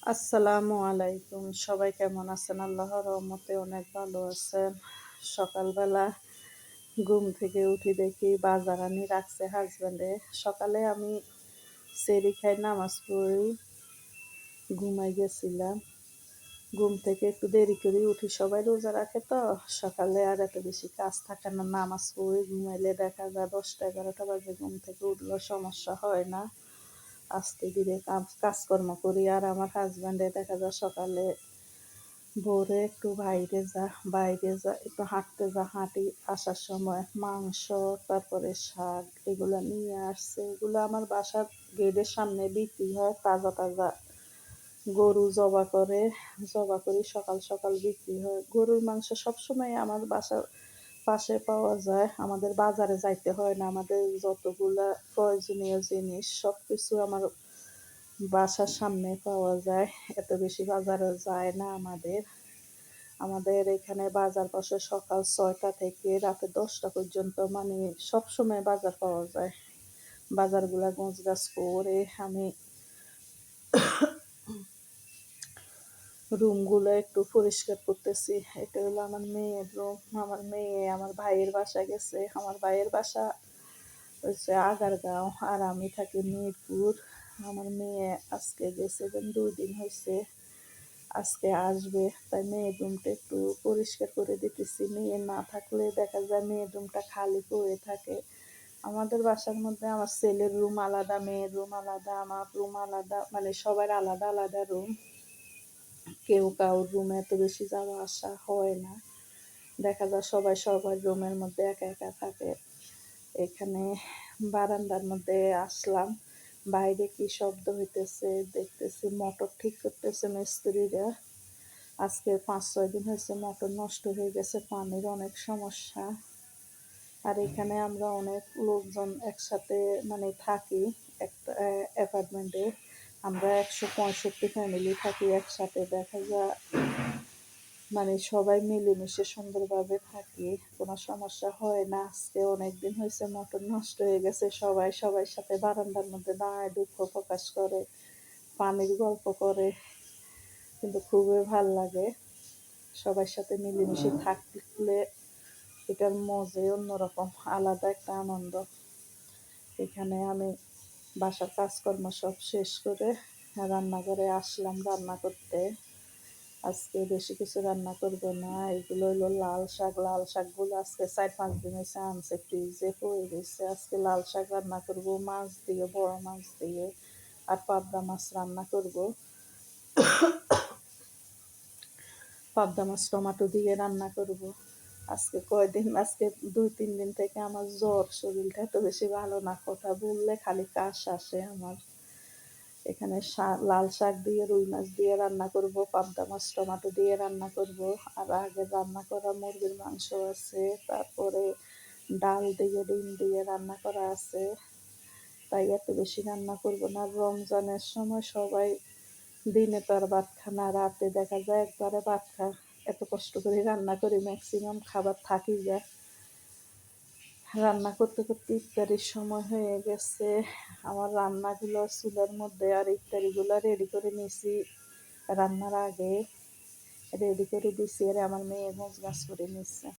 আসসালামু আলাইকুম। সবাই কেমন আছেন? আল্লাহর রহমতে অনেক ভালো আছেন। সকালবেলা ঘুম থেকে উঠে দেখি বাজার আনি রাখছে হাজব্যান্ডে। সকালে আমি সেহরি খাই, নামাজ পড়ি, ঘুমাই গেছিলাম। ঘুম থেকে একটু দেরি করে উঠি, সবাই রোজা রাখে তো সকালে আর এত বেশি কাজ থাকে না। নামাজ পড়ি, ঘুমাইলে দেখা যায় 10টা 11টা বাজে। ঘুম থেকে উঠলেও সমস্যা হয় না, আস্তে ধীরে কাজকর্ম করি। আর আমার হাজব্যান্ডে দেখা যায় সকালে ভোরে একটু বাইরে যা একটু হাঁটতে যা, হাঁটি আসার সময় মাংস, তারপরে শাক এগুলো নিয়ে আসছে। এগুলো আমার বাসার গেটের সামনে বিক্রি হয়, তাজা তাজা। গরু জবা করি সকাল সকাল বিক্রি হয়। গরুর মাংস সবসময় আমার বাসার পাশে পাওয়া যায়, আমাদের বাজারে যাইতে হয় না। আমাদের যতগুলা প্রয়োজনীয় জিনিস সব কিছু আমার বাসার সামনে পাওয়া যায়, এত বেশি বাজারে যায় না। আমাদের এখানে বাজার বসে সকাল 6টা থেকে রাতে 10টা পর্যন্ত, মানে সব সময় বাজার পাওয়া যায়। বাজারগুলা গোছগাছ করে আমি রুমগুলো একটু পরিষ্কার করতেছি। এটা হলো আমার মেয়ের রুম। আমার মেয়ে আমার ভাইয়ের বাসা গেছে। আমার ভাইয়ের বাসা হচ্ছে আগারগাঁও, আর আমি থাকি মিরপুর। আমার মেয়ে আজকে গেছে, 2 দিন হয়েছে, আজকে আসবে। তাই মেয়ের রুমটা একটু পরিষ্কার করে দিতেছি। মেয়ে না থাকলে দেখা যায় মেয়ের রুমটা খালি পড়ে থাকে। আমাদের বাসার মধ্যে আমার ছেলের রুম আলাদা, মেয়ের রুম আলাদা, আমার রুম আলাদা, মানে সবার আলাদা আলাদা রুম। কেউ কারোর রুমে এত বেশি যাওয়া আসা হয় না। দেখা যায় সবাই সবার রুমের মধ্যে একা একা থাকে। এখানে বারান্দার মধ্যে আসলাম, বাইরে কি শব্দ হইতেছে দেখতেছি। মোটর ঠিক করতেছে মিস্ত্রিরা। আজকে 5-6 দিন হয়েছে মোটর নষ্ট হয়ে গেছে, পানির অনেক সমস্যা। আর এখানে আমরা অনেক লোকজন একসাথে মানে থাকি, একটা অ্যাপার্টমেন্টে। আমরা 165 ফ্যামিলি থাকি একসাথে। দেখা যায় মানে সবাই মিলেমিশে সুন্দরভাবে থাকি, কোনো সমস্যা হয় না। আজকে অনেক দিন হয়েছে মোটর নষ্ট হয়ে গেছে, সবাই সবার সাথে বারান্দার মধ্যে দাঁড়ায় দুঃখ প্রকাশ করে, পানির গল্প করে, কিন্তু খুবই ভাল লাগে সবার সাথে মিলেমিশে থাকলে। এটার মজা অন্যরকম, আলাদা একটা আনন্দ। এখানে আমি বাসার কাজকর্ম সব শেষ করে রান্নাঘরে আসলাম রান্না করতে। আজকে বেশি কিছু রান্না করব না। এগুলো হলো লাল শাকগুলো আজকে 4-5 দিন হয়েছে আনছে, ফ্রিজে পড়ে গেছে। আজকে লাল শাক রান্না করব মাছ দিয়ে, বড় মাছ দিয়ে, আর পাবদা মাছ রান্না করব। পাবদা মাছ টমেটো দিয়ে রান্না করব। আজকে 2-3 দিন থেকে আমার জ্বর, শরীরটা এত বেশি ভালো না, কথা বললে খালি কাশ আসে আমার। এখানে লাল শাক দিয়ে, রুই মাছ দিয়ে রান্না করব, পাবদা মাছ টমেটো দিয়ে রান্না করব। আর আগে রান্না করা মুরগির মাংস আছে, তারপরে ডাল দিয়ে, ডিম দিয়ে রান্না করা আছে। তাই এত বেশি রান্না করব না। রমজানের সময় সবাই দিনে তো আর ভাত খানা, রাতে দেখা যায় একবারে ভাত খা। এত কষ্ট করে রান্না করি, ম্যাক্সিমাম খাবার থাকি যায়। রান্না করতে করতে ইফতারির সময় হয়ে গেছে। আমার রান্নাগুলো চুলার মধ্যে, আর ইফতারিগুলো রেডি করে নিয়েছি রান্নার আগে, রেডি করে দিছি। আর আমার মেয়ে গোছগাছ করে নিচ্ছে।